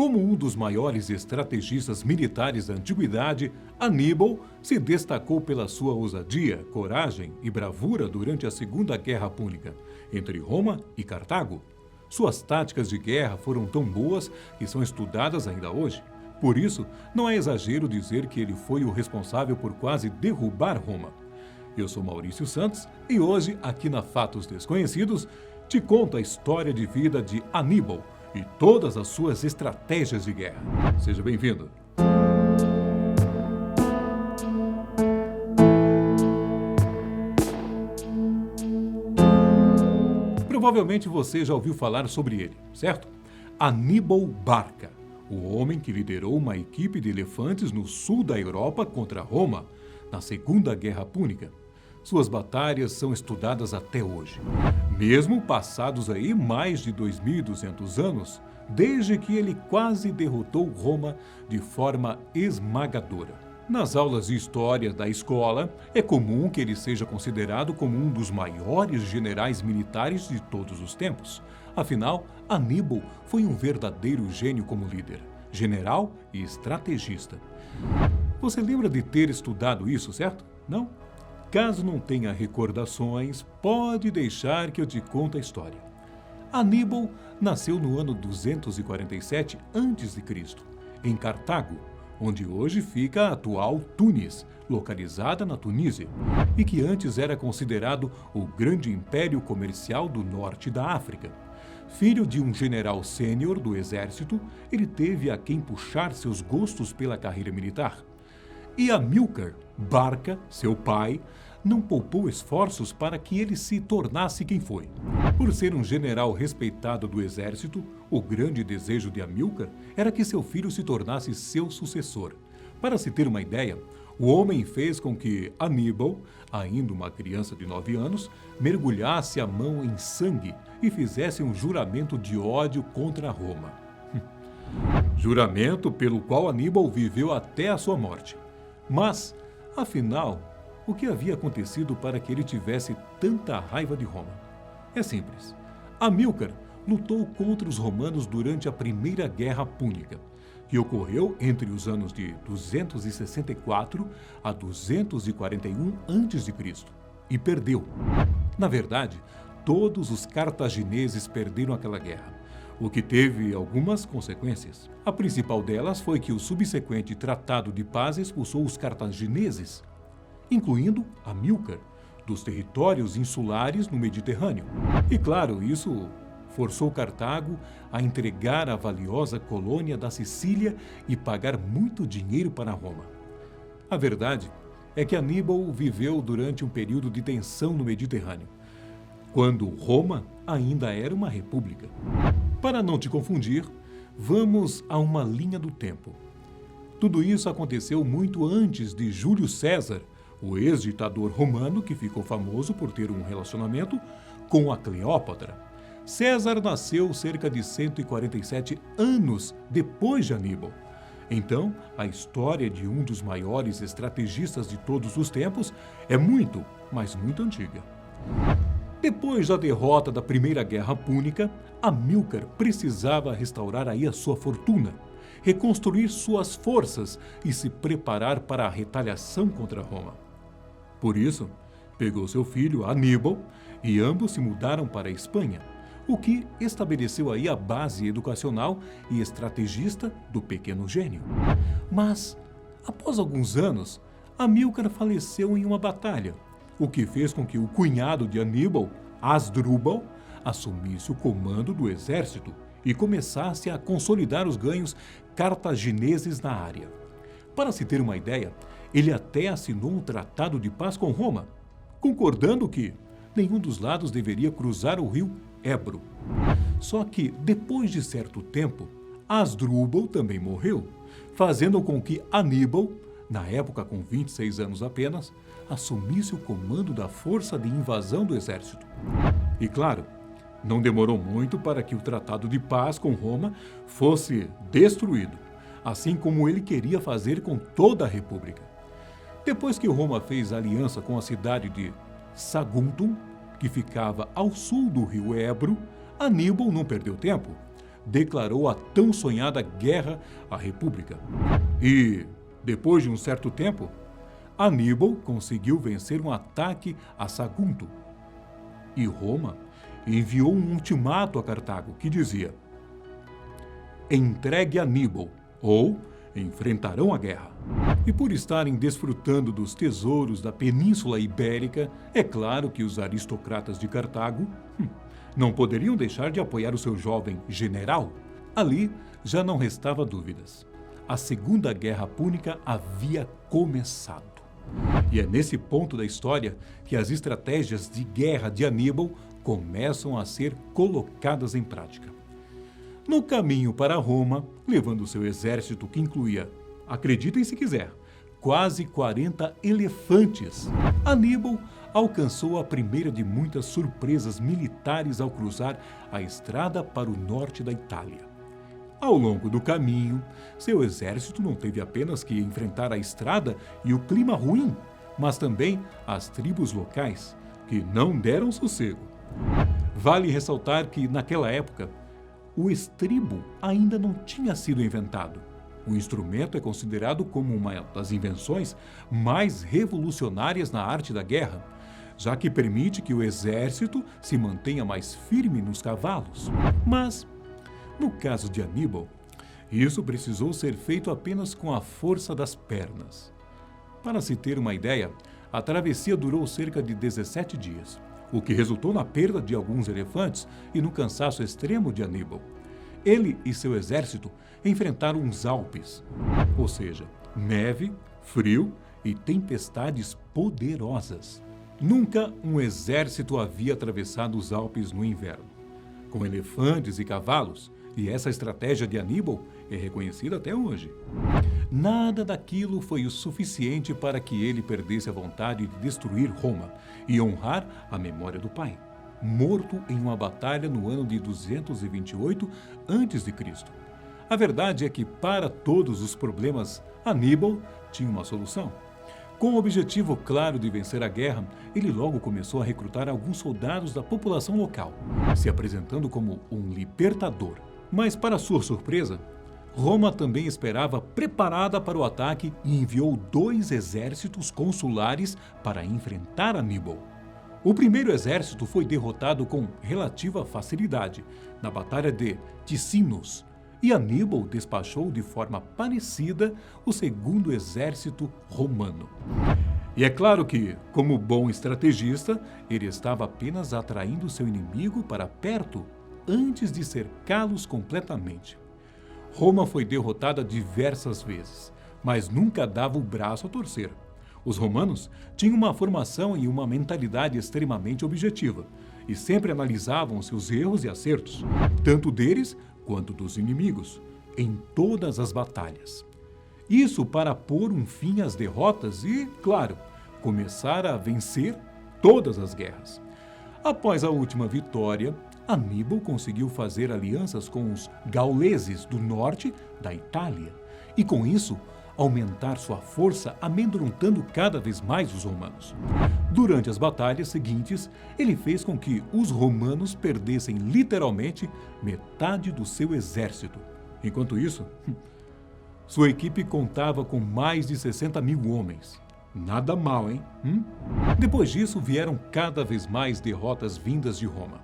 Como um dos maiores estrategistas militares da antiguidade, Aníbal se destacou pela sua ousadia, coragem e bravura durante a Segunda Guerra Púnica, entre Roma e Cartago. Suas táticas de guerra foram tão boas que são estudadas ainda hoje. Por isso, não é exagero dizer que ele foi o responsável por quase derrubar Roma. Eu sou Maurício Santos e hoje, aqui na Fatos Desconhecidos, te conto a história de vida de Aníbal e todas as suas estratégias de guerra. Seja bem-vindo! Provavelmente você já ouviu falar sobre ele, certo? Aníbal Barca, o homem que liderou uma equipe de elefantes no sul da Europa contra Roma, na Segunda Guerra Púnica. Suas batalhas são estudadas até hoje, mesmo passados aí mais de 2.200 anos, desde que ele quase derrotou Roma de forma esmagadora. Nas aulas de história da escola, é comum que ele seja considerado como um dos maiores generais militares de todos os tempos. Afinal, Aníbal foi um verdadeiro gênio como líder, general e estrategista. Você lembra de ter estudado isso, certo? Não? Caso não tenha recordações, pode deixar que eu te conte a história. Aníbal nasceu no ano 247 a.C., em Cartago, onde hoje fica a atual Tunis, localizada na Tunísia, e que antes era considerado o grande império comercial do norte da África. Filho de um general sênior do exército, ele teve a quem puxar seus gostos pela carreira militar. E Amílcar Barca, seu pai, não poupou esforços para que ele se tornasse quem foi. Por ser um general respeitado do exército, o grande desejo de Amílcar era que seu filho se tornasse seu sucessor. Para se ter uma ideia, o homem fez com que Aníbal, ainda uma criança de 9 anos, mergulhasse a mão em sangue e fizesse um juramento de ódio contra Roma. Juramento pelo qual Aníbal viveu até a sua morte. Mas, afinal, o que havia acontecido para que ele tivesse tanta raiva de Roma? É simples. Amílcar lutou contra os romanos durante a Primeira Guerra Púnica, que ocorreu entre os anos de 264 a 241 a.C., e perdeu. Na verdade, todos os cartagineses perderam aquela guerra, o que teve algumas consequências. A principal delas foi que o subsequente Tratado de Paz expulsou os cartagineses, incluindo Amílcar, dos territórios insulares no Mediterrâneo. E claro, isso forçou Cartago a entregar a valiosa colônia da Sicília e pagar muito dinheiro para Roma. A verdade é que Aníbal viveu durante um período de tensão no Mediterrâneo, quando Roma ainda era uma república. Para não te confundir, vamos a uma linha do tempo. Tudo isso aconteceu muito antes de Júlio César, o ex-ditador romano que ficou famoso por ter um relacionamento com a Cleópatra. César nasceu cerca de 147 anos depois de Aníbal. Então, a história de um dos maiores estrategistas de todos os tempos é muito, mas muito antiga. Depois da derrota da Primeira Guerra Púnica, Amílcar precisava restaurar aí a sua fortuna, reconstruir suas forças e se preparar para a retaliação contra Roma. Por isso, pegou seu filho, Aníbal, e ambos se mudaram para a Espanha, o que estabeleceu aí a base educacional e estrategista do pequeno gênio. Mas, após alguns anos, Amílcar faleceu em uma batalha, o que fez com que o cunhado de Aníbal, Hasdrúbal, assumisse o comando do exército e começasse a consolidar os ganhos cartagineses na área. Para se ter uma ideia, ele até assinou um tratado de paz com Roma, concordando que nenhum dos lados deveria cruzar o rio Ebro. Só que, depois de certo tempo, Hasdrúbal também morreu, fazendo com que Aníbal, na época com 26 anos apenas, assumisse o comando da força de invasão do exército. E claro, não demorou muito para que o tratado de paz com Roma fosse destruído, assim como ele queria fazer com toda a república. Depois que Roma fez aliança com a cidade de Saguntum, que ficava ao sul do rio Ebro, Aníbal não perdeu tempo. declarou a tão sonhada guerra à República. E, depois de um certo tempo, Aníbal conseguiu vencer um ataque a Sagunto. E Roma enviou um ultimato a Cartago que dizia: entregue Aníbal, ou enfrentarão a guerra. E por estarem desfrutando dos tesouros da Península Ibérica, é claro que os aristocratas de Cartago não poderiam deixar de apoiar o seu jovem general. Ali já não restava dúvidas. A Segunda Guerra Púnica havia começado. E é nesse ponto da história que as estratégias de guerra de Aníbal começam a ser colocadas em prática. No caminho para Roma, levando seu exército que incluía, acreditem se quiser, quase 40 elefantes, Aníbal alcançou a primeira de muitas surpresas militares ao cruzar a estrada para o norte da Itália. Ao longo do caminho, seu exército não teve apenas que enfrentar a estrada e o clima ruim, mas também as tribos locais, que não deram sossego. Vale ressaltar que, naquela época, o estribo ainda não tinha sido inventado. O instrumento é considerado como uma das invenções mais revolucionárias na arte da guerra, já que permite que o exército se mantenha mais firme nos cavalos. Mas, no caso de Aníbal, isso precisou ser feito apenas com a força das pernas. Para se ter uma ideia, a travessia durou cerca de 17 dias, o que resultou na perda de alguns elefantes e no cansaço extremo de Aníbal. Ele e seu exército enfrentaram os Alpes, ou seja, neve, frio e tempestades poderosas. Nunca um exército havia atravessado os Alpes no inverno. Com elefantes e cavalos, e essa estratégia de Aníbal é reconhecida até hoje. Nada daquilo foi o suficiente para que ele perdesse a vontade de destruir Roma e honrar a memória do pai, morto em uma batalha no ano de 228 a.C. A verdade é que, para todos os problemas, Aníbal tinha uma solução. Com o objetivo claro de vencer a guerra, ele logo começou a recrutar alguns soldados da população local, se apresentando como um libertador. Mas, para sua surpresa, Roma também esperava preparada para o ataque e enviou 2 exércitos consulares para enfrentar Aníbal. O primeiro exército foi derrotado com relativa facilidade na Batalha de Ticinus, e Aníbal despachou de forma parecida o segundo exército romano. E é claro que, como bom estrategista, ele estava apenas atraindo seu inimigo para perto antes de cercá-los completamente. Roma foi derrotada diversas vezes, mas nunca dava o braço a torcer. Os romanos tinham uma formação e uma mentalidade extremamente objetiva e sempre analisavam seus erros e acertos, tanto deles quanto dos inimigos, em todas as batalhas. Isso para pôr um fim às derrotas e, claro, começar a vencer todas as guerras. Após a última vitória, Aníbal conseguiu fazer alianças com os gauleses do norte da Itália e, com isso, aumentar sua força, amedrontando cada vez mais os romanos. Durante as batalhas seguintes, ele fez com que os romanos perdessem literalmente metade do seu exército. Enquanto isso, sua equipe contava com mais de 60 mil homens. Nada mal, hein? Depois disso, vieram cada vez mais derrotas vindas de Roma.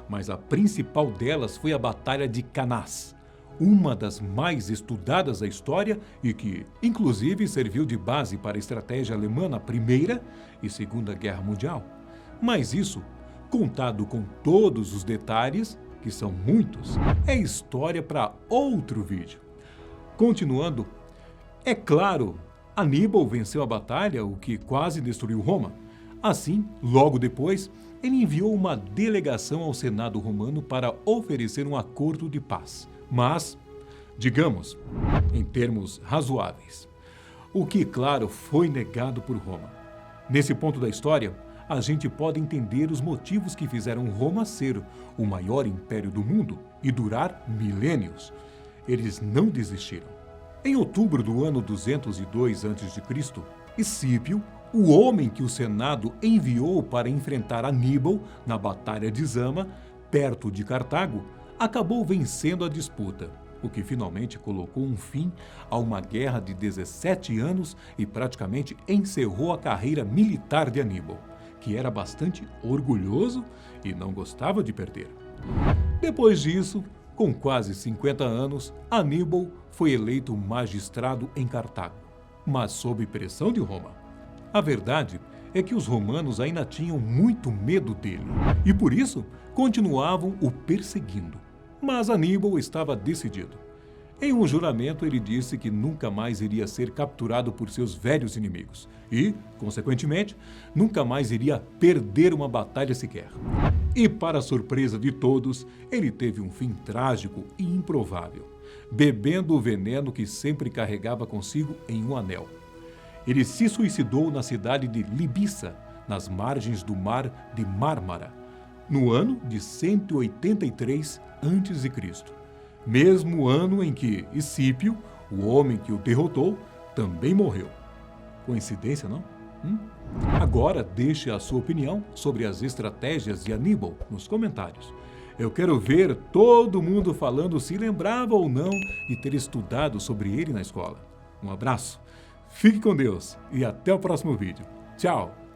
Mas a principal delas foi a Batalha de Cannas, uma das mais estudadas da história e que, inclusive, serviu de base para a estratégia alemã na Primeira e Segunda Guerra Mundial. Mas isso, contado com todos os detalhes, que são muitos, é história para outro vídeo. Continuando, é claro, Aníbal venceu a batalha, o que quase destruiu Roma. Assim, logo depois, ele enviou uma delegação ao Senado romano para oferecer um acordo de paz. Mas, digamos, em termos razoáveis. O que, claro, foi negado por Roma. Nesse ponto da história, a gente pode entender os motivos que fizeram Roma ser o maior império do mundo e durar milênios. Eles não desistiram. Em outubro do ano 202 a.C., Escípio, o homem que o Senado enviou para enfrentar Aníbal na Batalha de Zama, perto de Cartago, acabou vencendo a disputa, o que finalmente colocou um fim a uma guerra de 17 anos e praticamente encerrou a carreira militar de Aníbal, que era bastante orgulhoso e não gostava de perder. Depois disso, com quase 50 anos, Aníbal foi eleito magistrado em Cartago, mas sob pressão de Roma. A verdade é que os romanos ainda tinham muito medo dele e, por isso, continuavam o perseguindo. Mas Aníbal estava decidido. Em um juramento, ele disse que nunca mais iria ser capturado por seus velhos inimigos e, consequentemente, nunca mais iria perder uma batalha sequer. E, para a surpresa de todos, ele teve um fim trágico e improvável, bebendo o veneno que sempre carregava consigo em um anel. Ele se suicidou na cidade de Libissa, nas margens do mar de Mármara, no ano de 183 a.C., mesmo ano em que Escípio, o homem que o derrotou, também morreu. Coincidência, não? Agora deixe a sua opinião sobre as estratégias de Aníbal nos comentários. Eu quero ver todo mundo falando se lembrava ou não de ter estudado sobre ele na escola. Um abraço, fique com Deus e até o próximo vídeo. Tchau!